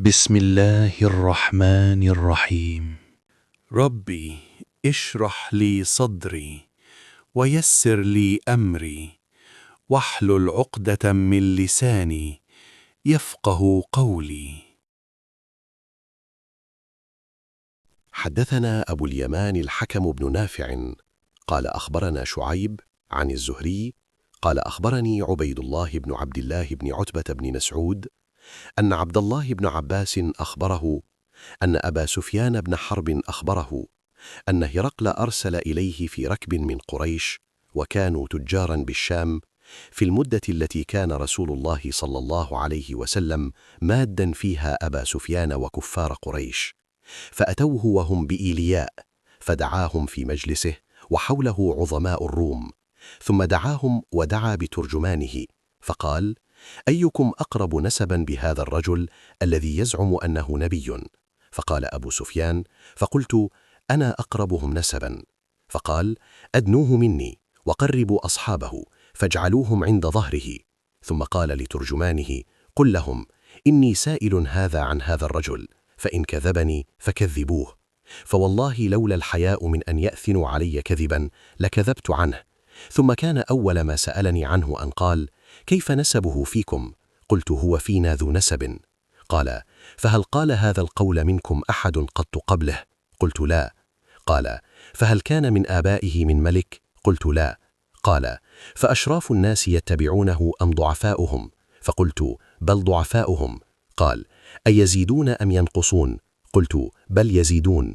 بسم الله الرحمن الرحيم. ربي اشرح لي صدري ويسر لي أمري واحلل عقدة من لساني يفقه قولي. حدثنا أبو اليمان الحكم بن نافع قال أخبرنا شعيب عن الزهري قال أخبرني عبيد الله بن عبد الله بن عتبة بن مسعود أن عبد الله بن عباس أخبره أن أبا سفيان بن حرب أخبره أن هرقل أرسل إليه في ركب من قريش وكانوا تجارا بالشام في المدة التي كان رسول الله صلى الله عليه وسلم مادا فيها أبا سفيان وكفار قريش، فأتوه وهم بإيلياء فدعاهم في مجلسه وحوله عظماء الروم، ثم دعاهم ودعا بترجمانه فقال: أيكم أقرب نسبا بهذا الرجل الذي يزعم أنه نبي؟ فقال أبو سفيان: فقلت: أنا أقربهم نسبا. فقال: أدنوه مني وقربوا أصحابه فاجعلوهم عند ظهره. ثم قال لترجمانه: قل لهم إني سائل هذا عن هذا الرجل، فإن كذبني فكذبوه، فوالله لولا الحياء من أن يأثنوا علي كذبا لكذبت عنه. ثم كان أول ما سألني عنه أن قال: كيف نسبه فيكم؟ قلت: هو فينا ذو نسب. قال: فهل قال هذا القول منكم أحد قط قبله؟ قلت: لا. قال: فهل كان من آبائه من ملك؟ قلت: لا. قال: فأشراف الناس يتبعونه أم ضعفاؤهم؟ فقلت: بل ضعفاؤهم. قال: أيزيدون أم ينقصون؟ قلت: بل يزيدون.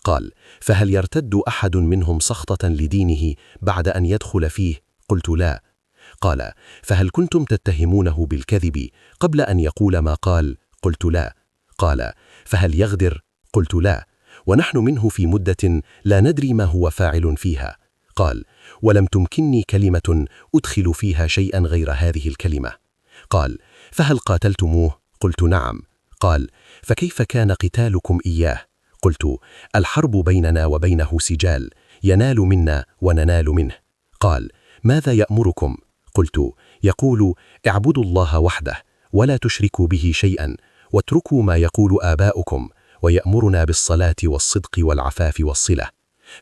قال: فهل يرتد أحد منهم سخطة لدينه بعد أن يدخل فيه؟ قلت: لا. قال: فهل كنتم تتهمونه بالكذب قبل أن يقول ما قال؟ قلت: لا. قال: فهل يغدر؟ قلت: لا، ونحن منه في مدة لا ندري ما هو فاعل فيها. قال: ولم تمكنني كلمة أدخل فيها شيئا غير هذه الكلمة. قال: فهل قاتلتموه؟ قلت: نعم. قال: فكيف كان قتالكم إياه؟ قلت: الحرب بيننا وبينه سجال، ينال منا وننال منه. قال: ماذا يأمركم؟ قلت: يقول: اعبدوا الله وحده ولا تشركوا به شيئا واتركوا ما يقول آباؤكم، ويأمرنا بالصلاة والصدق والعفاف والصلة.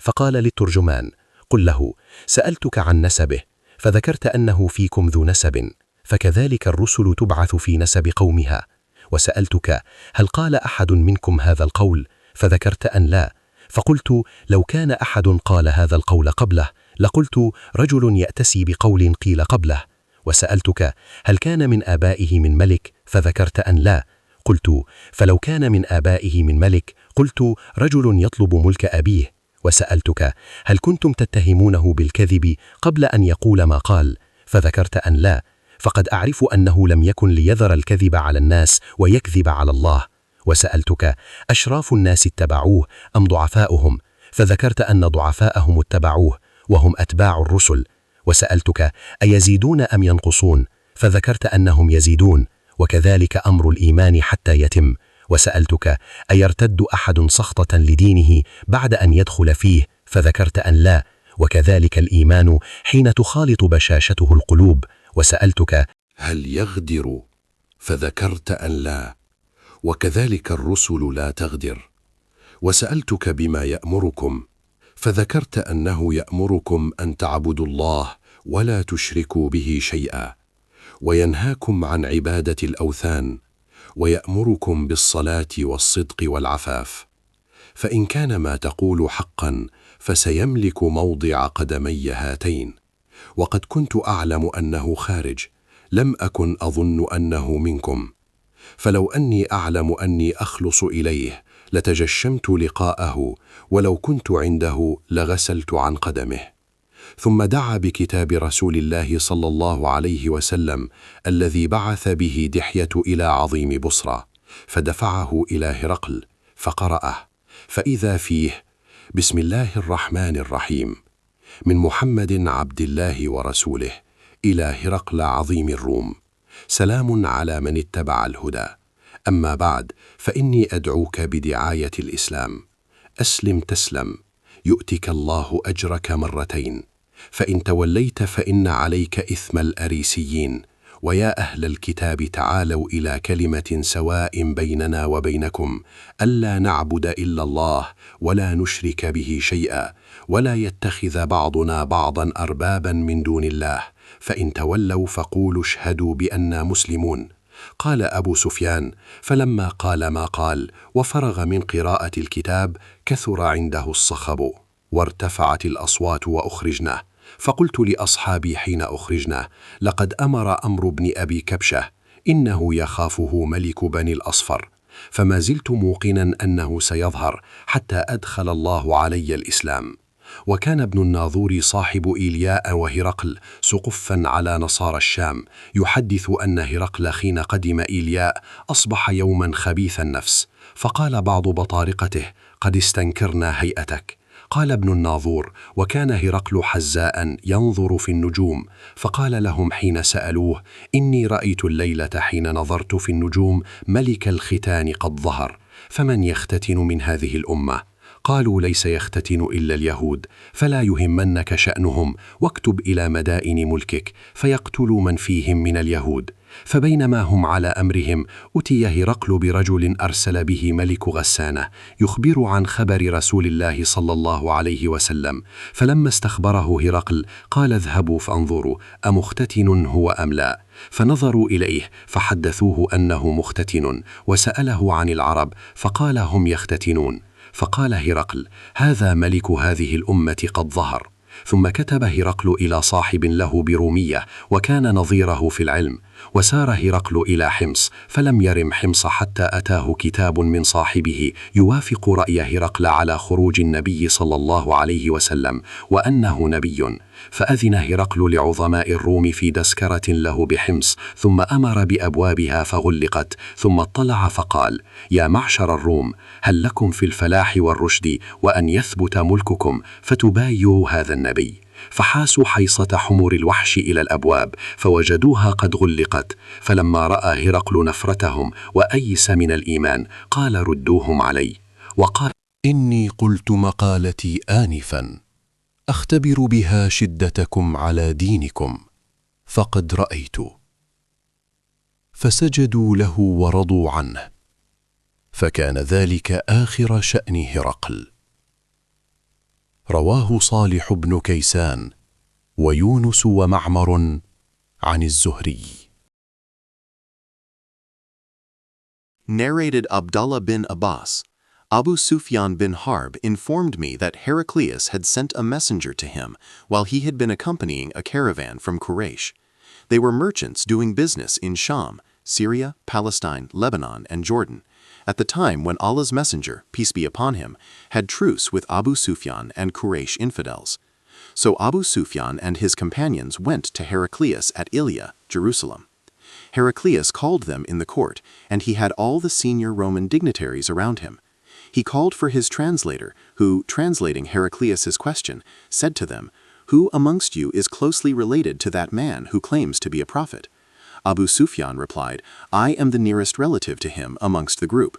فقال للترجمان: قل له: سألتك عن نسبه فذكرت أنه فيكم ذو نسب، فكذلك الرسل تبعث في نسب قومها. وسألتك: هل قال أحد منكم هذا القول؟ فذكرت أن لا. فقلت: لو كان أحد قال هذا القول قبله لقلت: رجل يأتسي بقول قيل قبله. وسألتك: هل كان من آبائه من ملك؟ فذكرت أن لا. قلت: فلو كان من آبائه من ملك قلت: رجل يطلب ملك أبيه. وسألتك: هل كنتم تتهمونه بالكذب قبل أن يقول ما قال؟ فذكرت أن لا، فقد أعرف أنه لم يكن ليذر الكذب على الناس ويكذب على الله. وسألتك: أشراف الناس اتبعوه أم ضعفاؤهم؟ فذكرت أن ضعفاءهم اتبعوه وهم أتباع الرسل. وسألتك: أيزيدون أم ينقصون؟ فذكرت أنهم يزيدون، وكذلك أمر الإيمان حتى يتم. وسألتك: أيرتد أحد سخطة لدينه بعد أن يدخل فيه؟ فذكرت أن لا، وكذلك الإيمان حين تخالط بشاشته القلوب. وسألتك: هل يغدر؟ فذكرت أن لا، وكذلك الرسل لا تغدر. وسألتك بما يأمركم، فذكرت أنه يأمركم أن تعبدوا الله ولا تشركوا به شيئا، وينهاكم عن عبادة الأوثان، ويأمركم بالصلاة والصدق والعفاف. فإن كان ما تقول حقا فسيملك موضع قدمي هاتين، وقد كنت أعلم أنه خارج، لم أكن أظن أنه منكم، فلو أني أعلم أني أخلص إليه لتجشمت لقاءه، ولو كنت عنده لغسلت عن قدمه. ثم دعا بكتاب رسول الله صلى الله عليه وسلم الذي بعث به دحية إلى عظيم بصرى، فدفعه إلى هرقل فقرأه، فإذا فيه: بسم الله الرحمن الرحيم، من محمد عبد الله ورسوله إلى هرقل عظيم الروم، سلام على من اتبع الهدى. أما بعد، فإني أدعوك بدعاية الإسلام، أسلم تسلم، يؤتك الله أجرك مرتين، فإن توليت فإن عليك إثم الأريسيين، ويا أهل الكتاب تعالوا إلى كلمة سواء بيننا وبينكم ألا نعبد إلا الله ولا نشرك به شيئا ولا يتخذ بعضنا بعضا أربابا من دون الله فإن تولوا فقولوا اشهدوا بأننا مسلمون. قال أبو سفيان: فلما قال ما قال وفرغ من قراءة الكتاب كثر عنده الصخب وارتفعت الأصوات وأخرجناه. فقلت لأصحابي حين أخرجناه: لقد أمر أمر بن أبي كبشة، إنه يخافه ملك بني الأصفر. فما زلت موقنا أنه سيظهر حتى أدخل الله علي الإسلام. وكان ابن الناظور صاحب إيلياء وهرقل سقفا على نصارى الشام، يحدث أن هرقل حين قدم إيلياء أصبح يوما خبيث النفس، فقال بعض بطارقته: قد استنكرنا هيئتك. قال ابن الناظور: وكان هرقل حزاء ينظر في النجوم، فقال لهم حين سألوه: إني رأيت الليلة حين نظرت في النجوم ملك الختان قد ظهر، فمن يختتن من هذه الأمة؟ قالوا: ليس يختتن إلا اليهود، فلا يهمنك شأنهم، واكتب إلى مدائن ملكك فيقتلوا من فيهم من اليهود. فبينما هم على أمرهم أتي هرقل برجل أرسل به ملك غسانة يخبر عن خبر رسول الله صلى الله عليه وسلم. فلما استخبره هرقل قال: اذهبوا فانظروا أمختتن هو أم لا؟ فنظروا إليه فحدثوه أنه مختتن، وسأله عن العرب فقال: هم يختتنون. فقال هرقل: هذا ملك هذه الأمة قد ظهر. ثم كتب هرقل إلى صاحب له برومية وكان نظيره في العلم، وسار هرقل إلى حمص، فلم يرم حمص حتى أتاه كتاب من صاحبه يوافق رأي هرقل على خروج النبي صلى الله عليه وسلم وأنه نبي. فأذن هرقل لعظماء الروم في دسكرة له بحمص، ثم أمر بأبوابها فغلقت، ثم اطلع فقال: يا معشر الروم، هل لكم في الفلاح والرشد وأن يثبت ملككم فتبايعوا هذا النبي؟ فحاسوا حيصة حمر الوحش إلى الأبواب فوجدوها قد غلقت. فلما رأى هرقل نفرتهم وأيس من الإيمان قال: ردوهم علي. وقال: إني قلت مقالتي آنفا أختبر بها شدتكم على دينكم، فقد رأيت. فسجدوا له ورضوا عنه، فكان ذلك آخر شأن هرقل. رواه صالح بن كيسان ويونس ومعمر عن الزهري. Narrated Abdullah bin Abbas. Abu Sufyan bin Harb informed me that Heraclius had sent a messenger to him while he had been accompanying a caravan from Quraysh. They were merchants doing business in Sham, Syria, Palestine, Lebanon, and Jordan, at the time when Allah's messenger, peace be upon him, had truce with Abu Sufyan and Quraysh infidels. So Abu Sufyan and his companions went to Heraclius at Ilia, Jerusalem. Heraclius called them in the court, and he had all the senior Roman dignitaries around him. He called for his translator, who, translating Heraclius's question, said to them, "Who amongst you is closely related to that man who claims to be a prophet?" Abu Sufyan replied, "I am the nearest relative to him amongst the group."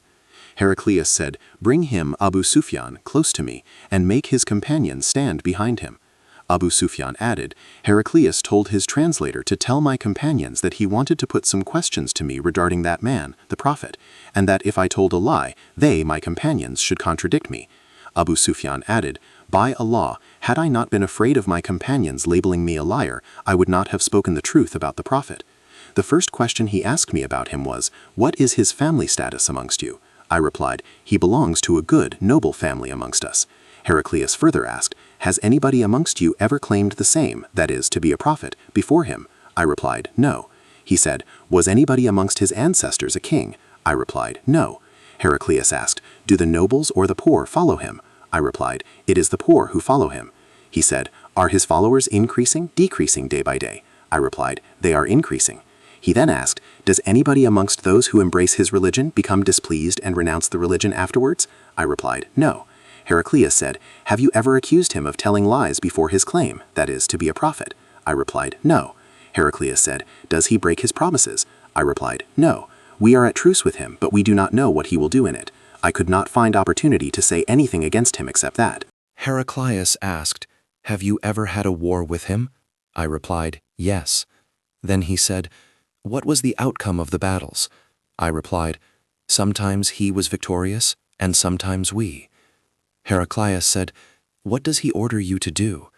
Heraclius said, "Bring him, Abu Sufyan, close to me, and make his companions stand behind him." Abu Sufyan added, "Heraclius told his translator to tell my companions that he wanted to put some questions to me regarding that man, the prophet, and that if I told a lie, they, my companions, should contradict me." Abu Sufyan added, "By Allah, had I not been afraid of my companions labeling me a liar, I would not have spoken the truth about the prophet." The first question he asked me about him was, "What is his family status amongst you?" I replied, "He belongs to a good, noble family amongst us." Heraclius further asked, "Has anybody amongst you ever claimed the same, that is, to be a prophet, before him?" I replied, "No." He said, "Was anybody amongst his ancestors a king?" I replied, "No." Heraclius asked, "Do the nobles or the poor follow him?" I replied, "It is the poor who follow him." He said, "Are his followers increasing, decreasing day by day?" I replied, "They are increasing." He then asked, "Does anybody amongst those who embrace his religion become displeased and renounce the religion afterwards?" I replied, "No." Heraclius said, "Have you ever accused him of telling lies before his claim, that is, to be a prophet?" I replied, "No." Heraclius said, "Does he break his promises?" I replied, "No. We are at truce with him, but we do not know what he will do in it. I could not find opportunity to say anything against him except that." Heraclius asked, "Have you ever had a war with him?" I replied, "Yes." Then he said, "What was the outcome of the battles?" I replied, "Sometimes he was victorious, and sometimes we." Heraclius said, "What does he order you to do?"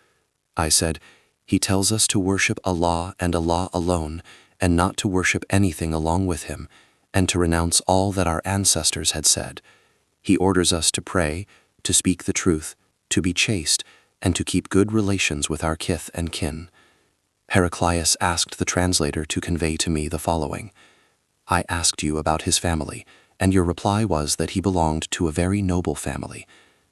I said, "He tells us to worship Allah and Allah alone, and not to worship anything along with him, and to renounce all that our ancestors had said. He orders us to pray, to speak the truth, to be chaste, and to keep good relations with our kith and kin." Heraclius asked the translator to convey to me the following: "I asked you about his family, and your reply was that he belonged to a very noble family.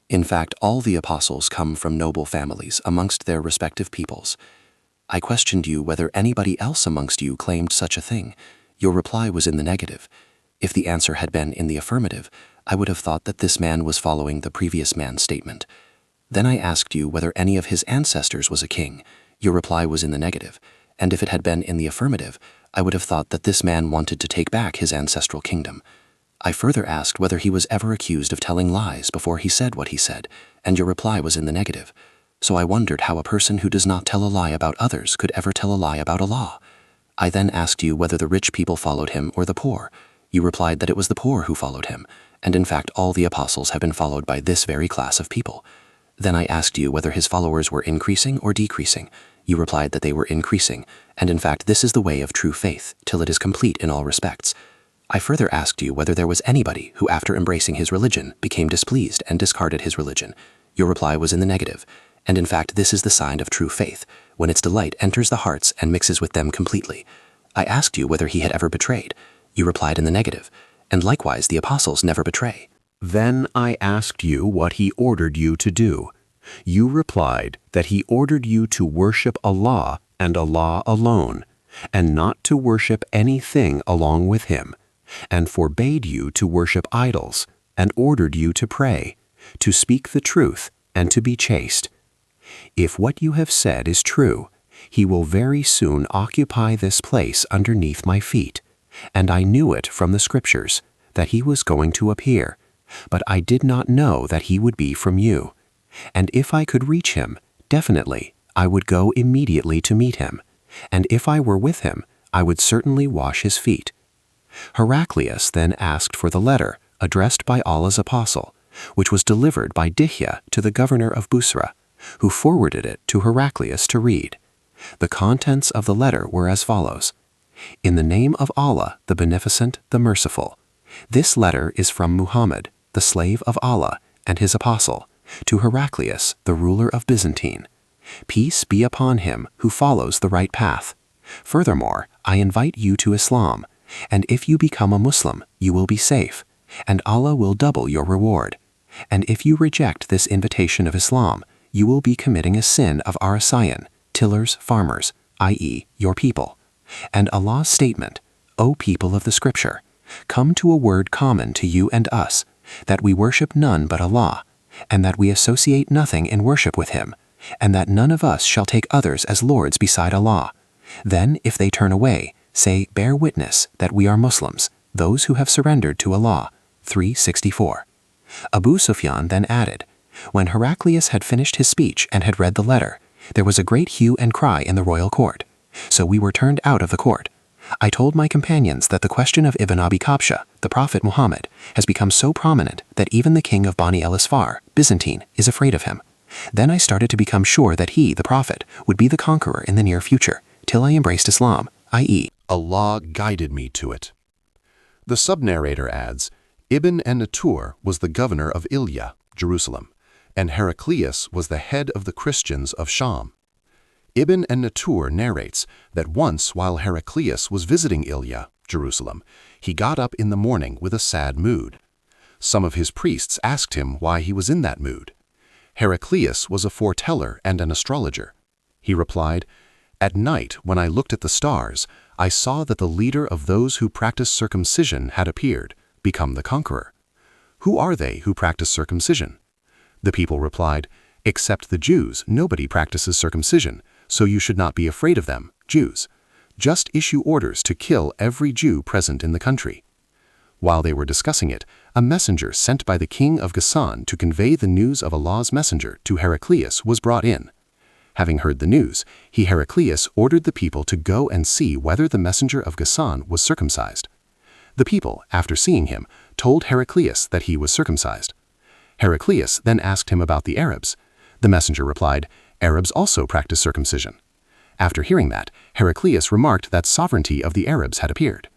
In fact, all the apostles come from noble families amongst their respective peoples. I questioned you whether anybody else amongst you claimed such a thing. Your reply was in the negative. If the answer had been in the affirmative, I would have thought that this man was following the previous man's statement. Then I asked you whether any of his ancestors was a king. Your reply was in the negative, and if it had been in the affirmative, I would have thought that this man wanted to take back his ancestral kingdom. I further asked whether he was ever accused of telling lies before he said what he said, and your reply was in the negative. So I wondered how a person who does not tell a lie about others could ever tell a lie about Allah. I then asked you whether the rich people followed him or the poor. You replied that it was the poor who followed him, and in fact all the apostles have been followed by this very class of people. Then I asked you whether his followers were increasing or decreasing. You replied that they were increasing, and in fact this is the way of true faith, till it is complete in all respects. I further asked you whether there was anybody who after embracing his religion became displeased and discarded his religion. Your reply was in the negative, and in fact this is the sign of true faith, when its delight enters the hearts and mixes with them completely. I asked you whether he had ever betrayed. You replied in the negative, and likewise the apostles never betray. Then I asked you what he ordered you to do. You replied that he ordered you to worship Allah and Allah alone, and not to worship anything along with him, and forbade you to worship idols, and ordered you to pray, to speak the truth, and to be chaste. If what you have said is true, he will very soon occupy this place underneath my feet, and I knew it from the scriptures, that he was going to appear, but I did not know that he would be from you. And if I could reach him, definitely I would go immediately to meet him, and if I were with him, I would certainly wash his feet." Heraclius then asked for the letter addressed by Allah's apostle, which was delivered by Dihya to the governor of Busra, who forwarded it to Heraclius to read. The contents of the letter were as follows: "In the name of Allah, the Beneficent, the Merciful. This letter is from Muhammad, the slave of Allah, and his apostle, to Heraclius, the ruler of Byzantine. Peace be upon him who follows the right path. Furthermore, I invite you to Islam, and if you become a Muslim, you will be safe, and Allah will double your reward. And if you reject this invitation of Islam, you will be committing a sin of Arasayan, tillers, farmers, i.e., your people. And Allah's statement, O people of the Scripture, come to a word common to you and us, that we worship none but Allah, and that we associate nothing in worship with him, and that none of us shall take others as lords beside Allah. Then, if they turn away, say, bear witness that we are Muslims, those who have surrendered to Allah." 364. Abu Sufyan then added, "When Heraclius had finished his speech and had read the letter, there was a great hue and cry in the royal court. So we were turned out of the court. I told my companions that the question of Ibn Abi Kabsha, the Prophet Muhammad, has become so prominent that even the king of Bani el-Asfar, Byzantine, is afraid of him. Then I started to become sure that he, the Prophet, would be the conqueror in the near future, till I embraced Islam, i.e., Allah guided me to it." The sub-narrator adds, Ibn an-Natur was the governor of Ilya, Jerusalem, and Heraclius was the head of the Christians of Sham. Ibn an-Natur narrates that once while Heraclius was visiting Ilya, Jerusalem, he got up in the morning with a sad mood. Some of his priests asked him why he was in that mood. Heraclius was a foreteller and an astrologer. He replied, "At night, when I looked at the stars, I saw that the leader of those who practice circumcision had appeared, become the conqueror. Who are they who practice circumcision?" The people replied, "Except the Jews, nobody practices circumcision, so you should not be afraid of them, Jews. Just issue orders to kill every Jew present in the country." While they were discussing it, a messenger sent by the king of Ghassan to convey the news of Allah's messenger to Heraclius was brought in. Having heard the news, Heraclius ordered the people to go and see whether the messenger of Ghassan was circumcised. The people, after seeing him, told Heraclius that he was circumcised. Heraclius then asked him about the Arabs. The messenger replied, "Arabs also practice circumcision." After hearing that, Heraclius remarked that sovereignty of the Arabs had appeared.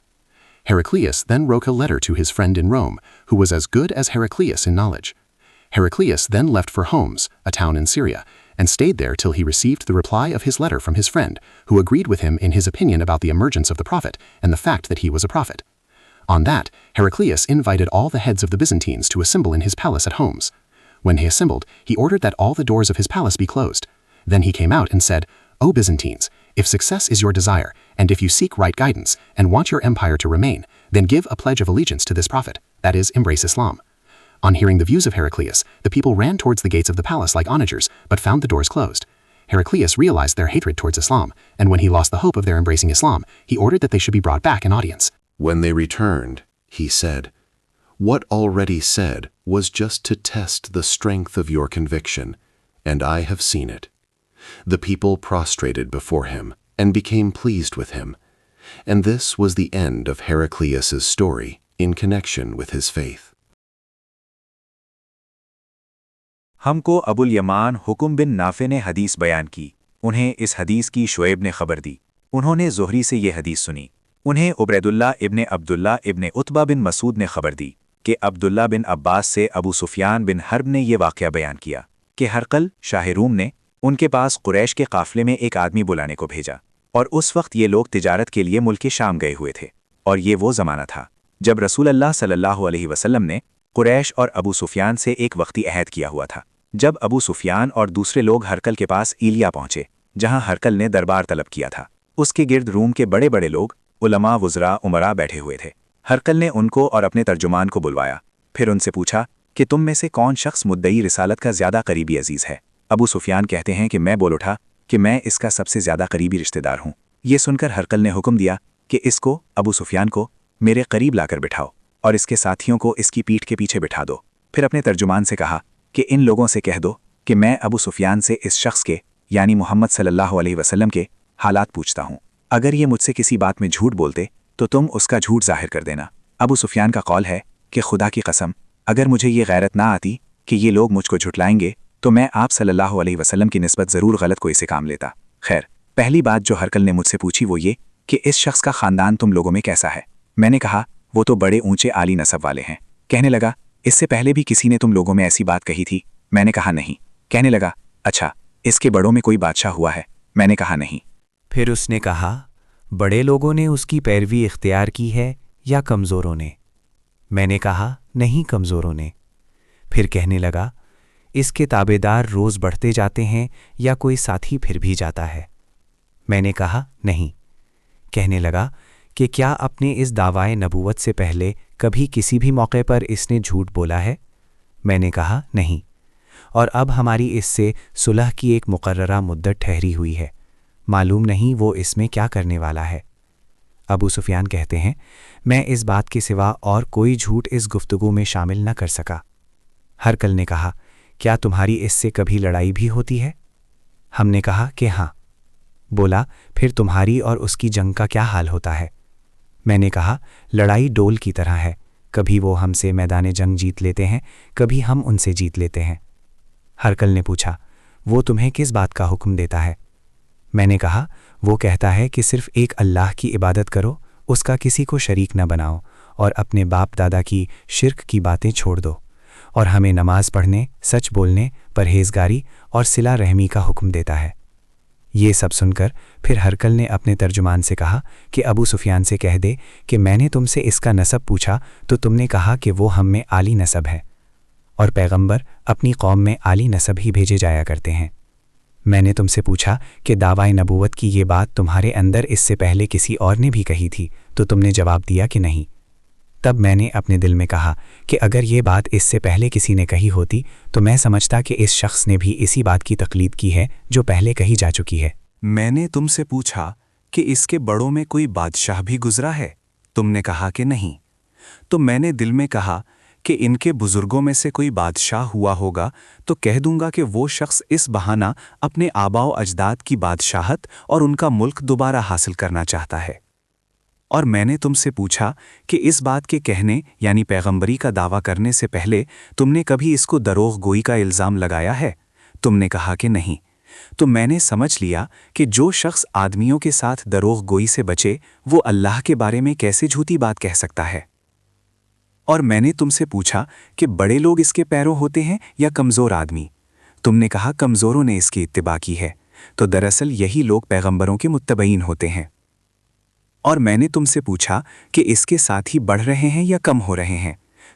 Heraclius then wrote a letter to his friend in Rome, who was as good as Heraclius in knowledge. Heraclius then left for Homs, a town in Syria, and stayed there till he received the reply of his letter from his friend, who agreed with him in his opinion about the emergence of the prophet and the fact that he was a prophet. On that, Heraclius invited all the heads of the Byzantines to assemble in his palace at Homs. When he assembled, he ordered that all the doors of his palace be closed. Then he came out and said, "O Byzantines, if success is your desire, and if you seek right guidance and want your empire to remain, then give a pledge of allegiance to this prophet, that is, embrace Islam." On hearing the views of Heraclius, the people ran towards the gates of the palace like onagers, but found the doors closed. Heraclius realized their hatred towards Islam, and when he lost the hope of their embracing Islam, he ordered that they should be brought back in audience. When they returned, he said, "What already said was just to test the strength of your conviction, and I have seen it." The people prostrated before him and became pleased with him. And this was the end of Heraclius's story in connection with his faith. हमको अबुल यमान हुकुम बिन नाफे ने हदीस बयान की। उन्हें इस हदीस की शुएब ने खबर दी। उन्होंने ज़ुहरी से ये हदीस सुनी। उन्हें उबैदुल्लाह इब्ने अब्दुल्लाह इब्ने उतबा बिन मसूद ने खबर दी कि अब्दुल्लाह बिन अब्बास से अबू सुफियान बिन हर्ब ने ये वाक़या बयान किया कि हरकल शाह रूम ने उनके पास कुरैश के काफ़िले में एक आदमी बुलाने को भेजा, और उस वक्त ये लोग तिजारत के लिए मुल्क शाम गए हुए थे, और ये वो ज़माना था जब रसूल अल्लाह सल्लल्लाहु अलैहि वसल्लम ने कुरैश और अबू सुफियान से एक वक्ती अहद किया हुआ था। जब अबू सुफियान और दूसरे लोग हरकल के पास ईलिया पहुंचे, जहां हरकल ने दरबार तलब किया था, उसके गिर्द रूम के बड़े बड़े लोग, उलमा, वुज़रा, उमरा बैठे हुए थे। हरकल ने उनको और अपने तर्जुमान को बुलवाया, फिर उनसे पूछा कि तुम में से कौन शख्स मुद्दई रिसालत का ज़्यादा करीबी अजीज़ है। अबू सुफियान कहते हैं कि मैं बोल उठा कि मैं इसका सबसे ज़्यादा करीबी रिश्तेदार हूँ। ये सुनकर हरकल ने हुक्म दिया कि इसको, अबू सुफियान को, मेरे करीब लाकर बिठाओ और इसके साथियों को इसकी पीठ के पीछे बिठा दो। फिर अपने तर्जुमान से कहा कि इन लोगों से कह दो कि मैं अबू सुफियान से इस शख्स के, यानी मोहम्मद सल्लल्लाहु अलैहि वसल्लम के हालात पूछता हूँ। अगर ये मुझसे किसी बात में झूठ बोलते तो तुम उसका झूठ जाहिर कर देना। अबू सुफियान का कौल है कि खुदा की कसम, अगर मुझे ये गैरत ना आती कि ये लोग मुझको झुटलाएंगे तो मैं आप सल्लल्लाहु अलैहि वसल्लम की निस्बत ज़रूर गलत कोई से काम लेता। खैर, पहली बात जो हरकल ने मुझसे पूछी वो ये कि इस शख्स का ख़ानदान तुम लोगों में कैसा है। मैंने कहा वो तो बड़े ऊंचे आली नसब वाले हैं। कहने लगा इससे पहले भी किसी ने तुम लोगों में ऐसी बात कही थी। मैंने कहा नहीं। कहने लगा अच्छा, इसके बड़ों में कोई बादशाह हुआ है। मैंने कहा नहीं। फिर उसने कहा बड़े लोगों ने उसकी पैरवी इख्तियार की है या कमज़ोरों ने। मैंने कहा नहीं, कमज़ोरों ने। फिर कहने लगा इसके ताबेदार रोज़ बढ़ते जाते हैं या कोई साथी फिर भी जाता है। मैंने कहा नहीं। कहने लगा कि क्या अपने इस दावाए नबूवत से पहले कभी किसी भी मौके पर इसने झूठ बोला है। मैंने कहा नहीं, और अब हमारी इससे सुलह की एक मुकर्ररा मुद्दत ठहरी हुई है, मालूम नहीं वो इसमें क्या करने वाला है। अबू सुफियान कहते हैं मैं इस बात के सिवा और कोई झूठ इस गुफ्तगू में शामिल न कर सका। हरकल ने कहा क्या तुम्हारी इससे कभी लड़ाई भी होती है। हमने कहा कि हाँ। बोला फिर तुम्हारी और उसकी जंग का क्या हाल होता है। मैंने कहा लड़ाई डोल की तरह है, कभी वो हमसे मैदान जंग जीत लेते हैं, कभी हम उनसे जीत लेते हैं। हरकल ने पूछा वो तुम्हें किस बात का हुक्म देता है। मैंने कहा वो कहता है कि सिर्फ एक अल्लाह की इबादत करो, उसका किसी को शरीक न बनाओ, और अपने बाप दादा की शिर्क की बातें छोड़ दो, और हमें नमाज पढ़ने, सच बोलने, परहेजगारी और सिला रहमी का हुक्म देता है। ये सब सुनकर फिर हरकल ने अपने तर्जुमान से कहा कि अबू सुफियान से कह दे कि मैंने तुमसे इसका नसब पूछा तो तुमने कहा कि वो हम में आली नसब है, और पैगंबर अपनी कौम में आली नसब ही भेजे जाया करते हैं। मैंने तुमसे पूछा कि दावाए नबूवत की ये बात तुम्हारे अंदर इससे पहले किसी और ने भी कही थी, तो तुमने जवाब दिया कि नहीं। तब मैंने अपने दिल में कहा कि अगर ये बात इससे पहले किसी ने कही होती तो मैं समझता कि इस शख्स ने भी इसी बात की तकलीद की है जो पहले कही जा चुकी है। मैंने तुमसे पूछा कि इसके बड़ों में कोई बादशाह भी गुजरा है। तुमने कहा कि नहीं। तो मैंने दिल में कहा کہ ان کے بزرگوں میں سے کوئی بادشاہ ہوا ہوگا تو کہہ دوں گا کہ وہ شخص اس بہانہ اپنے آباء و اجداد کی بادشاہت اور ان کا ملک دوبارہ حاصل کرنا چاہتا ہے۔ اور میں نے تم سے پوچھا کہ اس بات کے کہنے یعنی پیغمبری کا دعویٰ کرنے سے پہلے تم نے کبھی اس کو دروغ گوئی کا الزام لگایا ہے؟ تم نے کہا کہ نہیں۔ تو میں نے سمجھ لیا کہ جو شخص آدمیوں کے ساتھ دروغ گوئی سے بچے وہ اللہ کے بارے میں کیسے جھوٹی بات کہہ سکتا ہے۔ اور میں نے تم سے پوچھا کہ بڑے لوگ اس کے پیرو ہوتے ہیں یا کمزور آدمی؟ تم نے کہا کمزوروں نے اس کی اتباع کی ہے، تو دراصل یہی لوگ پیغمبروں کے متبعین ہوتے ہیں۔ اور میں نے تم سے پوچھا کہ اس کے ساتھی بڑھ رہے ہیں یا کم ہو رہے ہیں؟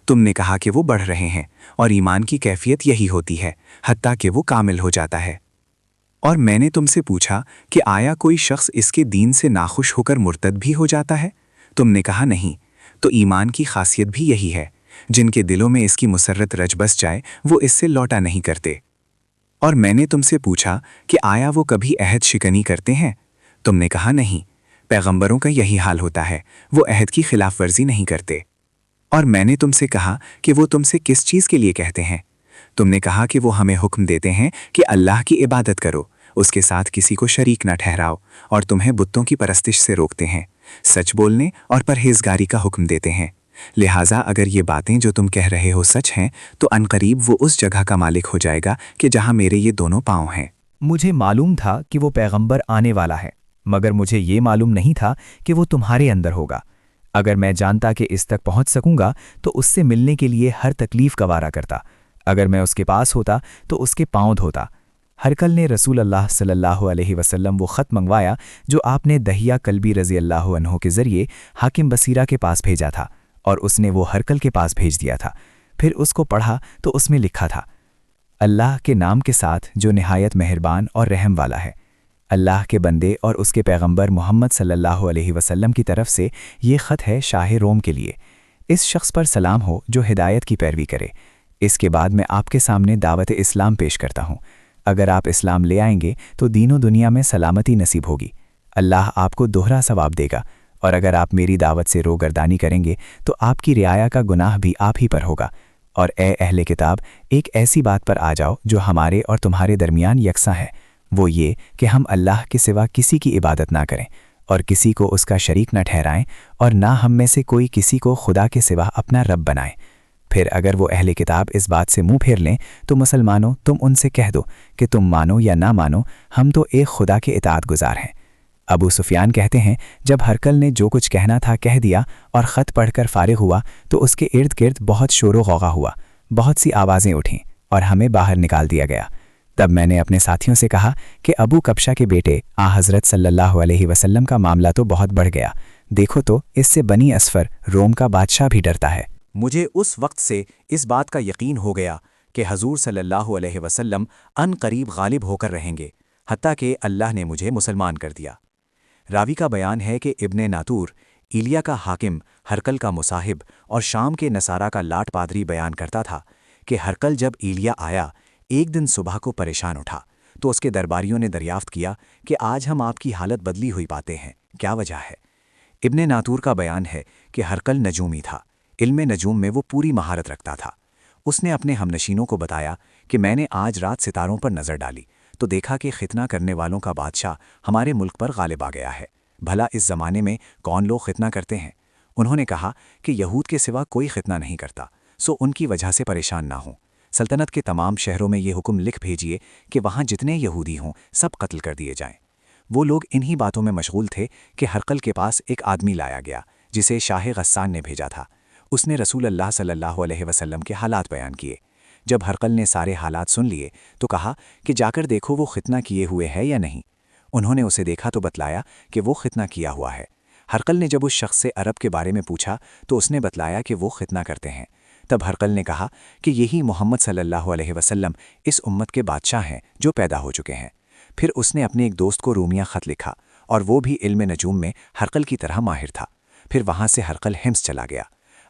تم نے کہا کہ وہ بڑھ رہے ہیں، اور ایمان کی کیفیت یہی ہوتی ہے حتیٰ کہ وہ کامل ہو جاتا ہے۔ اور میں نے تم سے پوچھا کہ آیا کوئی شخص اس کے دین سے ناخوش ہو کر مرتد بھی ہو جاتا ہے؟ تم نے کہا نہیں۔ تو ایمان کی خاصیت بھی یہی ہے، جن کے دلوں میں اس کی مسرت رچ بس جائے وہ اس سے لوٹا نہیں کرتے۔ اور میں نے تم سے پوچھا کہ آیا وہ کبھی عہد شکنی کرتے ہیں؟ تم نے کہا نہیں۔ پیغمبروں کا یہی حال ہوتا ہے، وہ عہد کی خلاف ورزی نہیں کرتے۔ اور میں نے تم سے کہا کہ وہ تم سے کس چیز کے لیے کہتے ہیں؟ تم نے کہا کہ وہ ہمیں حکم دیتے ہیں کہ اللہ کی عبادت کرو، اس کے ساتھ کسی کو شریک نہ ٹھہراؤ، اور تمہیں بتوں کی پرستش سے روکتے ہیں، سچ بولنے اور پرہیزگاری کا حکم دیتے ہیں۔ لہٰذا اگر یہ باتیں جو تم کہہ رہے ہو سچ ہیں تو عنقریب وہ اس جگہ کا مالک ہو جائے گا کہ جہاں میرے یہ دونوں پاؤں ہیں۔ مجھے معلوم تھا کہ وہ پیغمبر آنے والا ہے، مگر مجھے یہ معلوم نہیں تھا کہ وہ تمہارے اندر ہوگا۔ اگر میں جانتا کہ اس تک پہنچ سکوں گا تو اس سے ملنے کے لیے ہر تکلیف گوارا کرتا۔ اگر میں اس کے پاس ہوتا تو اس کے پاؤں دھوتا۔ ہرقل نے رسول اللہ صلی اللہ علیہ وسلم وہ خط منگوایا جو آپ نے دہیہ کلبی رضی اللہ عنہ کے ذریعے حاکم بصیرہ کے پاس بھیجا تھا، اور اس نے وہ ہرقل کے پاس بھیج دیا تھا۔ پھر اس کو پڑھا تو اس میں لکھا تھا، اللہ کے نام کے ساتھ جو نہایت مہربان اور رحم والا ہے۔ اللہ کے بندے اور اس کے پیغمبر محمد صلی اللہ علیہ وسلم کی طرف سے یہ خط ہے شاہ روم کے لیے۔ اس شخص پر سلام ہو جو ہدایت کی پیروی کرے۔ اس کے بعد میں آپ کے سامنے دعوت اسلام پیش کرتا ہوں۔ اگر آپ اسلام لے آئیں گے تو دین و دنیا میں سلامتی نصیب ہوگی، اللہ آپ کو دوہرا ثواب دے گا، اور اگر آپ میری دعوت سے روگردانی کریں گے تو آپ کی رعایا کا گناہ بھی آپ ہی پر ہوگا۔ اور اے اہل کتاب، ایک ایسی بات پر آ جاؤ جو ہمارے اور تمہارے درمیان یکساں ہے، وہ یہ کہ ہم اللہ کے سوا کسی کی عبادت نہ کریں اور کسی کو اس کا شریک نہ ٹھہرائیں، اور نہ ہم میں سے کوئی کسی کو خدا کے سوا اپنا رب بنائے۔ پھر اگر وہ اہل کتاب اس بات سے منہ پھیر لیں تو مسلمانوں تم ان سے کہہ دو کہ تم مانو یا نہ مانو، ہم تو ایک خدا کے اطاعت گزار ہیں۔ ابو سفیان کہتے ہیں جب ہرقل نے جو کچھ کہنا تھا کہہ دیا اور خط پڑھ کر فارغ ہوا تو اس کے ارد گرد بہت شور و غوغا ہوا، بہت سی آوازیں اٹھیں اور ہمیں باہر نکال دیا گیا۔ تب میں نے اپنے ساتھیوں سے کہا کہ ابو کبشہ کے بیٹے حضرت صلی اللہ علیہ وسلم کا معاملہ تو بہت بڑھ گیا، دیکھو تو اس سے بنی اسفر روم کا بادشاہ بھی ڈرتا ہے۔ مجھے اس وقت سے اس بات کا یقین ہو گیا کہ حضور صلی اللہ علیہ وسلم ان قریب غالب ہو کر رہیں گے، حتیٰ کہ اللہ نے مجھے مسلمان کر دیا۔ راوی کا بیان ہے کہ ابن ناتور ایلیا کا حاکم، ہرقل کا مصاحب اور شام کے نصارہ کا لاٹ پادری بیان کرتا تھا کہ ہرقل جب ایلیا آیا ایک دن صبح کو پریشان اٹھا تو اس کے درباریوں نے دریافت کیا کہ آج ہم آپ کی حالت بدلی ہوئی پاتے ہیں، کیا وجہ ہے؟ ابن ناتور کا بیان ہے کہ ہرقل نجومی تھا، علم نجوم میں وہ پوری مہارت رکھتا تھا۔ اس نے اپنے ہمنشینوں کو بتایا کہ میں نے آج رات ستاروں پر نظر ڈالی تو دیکھا کہ ختنہ کرنے والوں کا بادشاہ ہمارے ملک پر غالب آ گیا ہے، بھلا اس زمانے میں کون لوگ ختنہ کرتے ہیں؟ انہوں نے کہا کہ یہود کے سوا کوئی ختنہ نہیں کرتا، سو ان کی وجہ سے پریشان نہ ہوں۔ سلطنت کے تمام شہروں میں یہ حکم لکھ بھیجیے کہ وہاں جتنے یہودی ہوں سب قتل کر دیے جائیں۔ وہ لوگ انہی باتوں میں مشغول تھے کہ ہرقل کے پاس ایک آدمی لایا گیا جسے شاہ غسان نے بھیجا تھا۔ اس نے رسول اللہ صلی اللہ علیہ وسلم کے حالات بیان کیے۔ جب ہرقل نے سارے حالات سن لیے تو کہا کہ جا کر دیکھو وہ ختنہ کیے ہوئے ہے یا نہیں۔ انہوں نے اسے دیکھا تو بتلایا کہ وہ ختنہ کیا ہوا ہے۔ ہرقل نے جب اس شخص سے عرب کے بارے میں پوچھا تو اس نے بتلایا کہ وہ ختنہ کرتے ہیں۔ تب ہرقل نے کہا کہ یہی محمد صلی اللہ علیہ وسلم اس امت کے بادشاہ ہیں جو پیدا ہو چکے ہیں۔ پھر اس نے اپنے ایک دوست کو رومیہ خط لکھا اور وہ بھی علم نجوم میں ہرقل کی طرح ماہر تھا۔ پھر وہاں سے ہرقل ہمس چلا گیا۔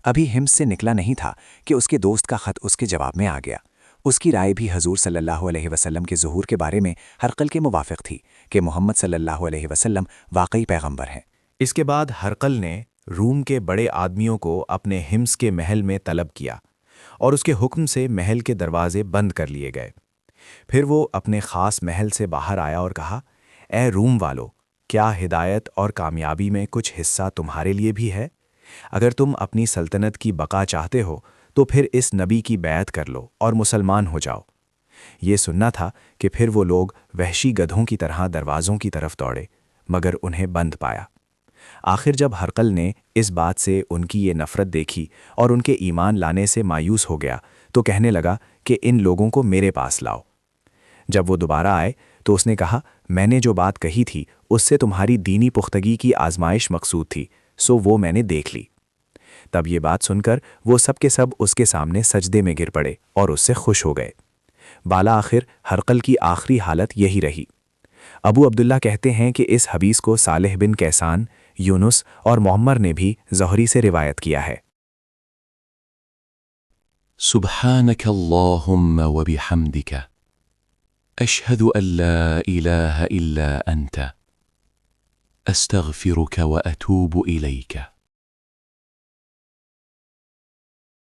ابھی ہمس سے نکلا نہیں تھا کہ اس کے دوست کا خط اس کے جواب میں آ گیا۔ اس کی رائے بھی حضور صلی اللہ علیہ وسلم کے ظہور کے بارے میں ہرقل کے موافق تھی کہ محمد صلی اللہ علیہ وسلم واقعی پیغمبر ہیں۔ اس کے بعد ہرقل نے روم کے بڑے آدمیوں کو اپنے ہمس کے محل میں طلب کیا۔ اور اس کے حکم سے محل کے دروازے بند کر لیے گئے۔ پھر وہ اپنے خاص محل سے باہر آیا اور کہا، اے روم والو، کیا ہدایت اور کامیابی میں کچھ حصہ تمہارے لیے بھی ہے؟ اگر تم اپنی سلطنت کی بقا چاہتے ہو تو پھر اس نبی کی بیعت کر لو اور مسلمان ہو جاؤ۔ یہ سننا تھا کہ پھر وہ لوگ وحشی گدھوں کی طرح دروازوں کی طرف دوڑے، مگر انہیں بند پایا۔ آخر جب ہرقل نے اس بات سے ان کی یہ نفرت دیکھی اور ان کے ایمان لانے سے مایوس ہو گیا تو کہنے لگا کہ ان لوگوں کو میرے پاس لاؤ۔ جب وہ دوبارہ آئے تو اس نے کہا، میں نے جو بات کہی تھی اس سے تمہاری دینی پختگی کی آزمائش مقصود تھی، سو وہ میں نے دیکھ لی۔ تب یہ بات سن کر وہ سب کے سب اس کے سامنے سجدے میں گر پڑے اور اس سے خوش ہو گئے۔ بالا آخر ہرقل کی آخری حالت یہی رہی۔ ابو عبداللہ کہتے ہیں کہ اس حدیث کو صالح بن کیسان، یونس اور معمر نے بھی زہری سے روایت کیا ہے۔ سبحانك اللهم وبحمدك أشهد أن لا إله إلا أنت أستغفرك وأتوب إليك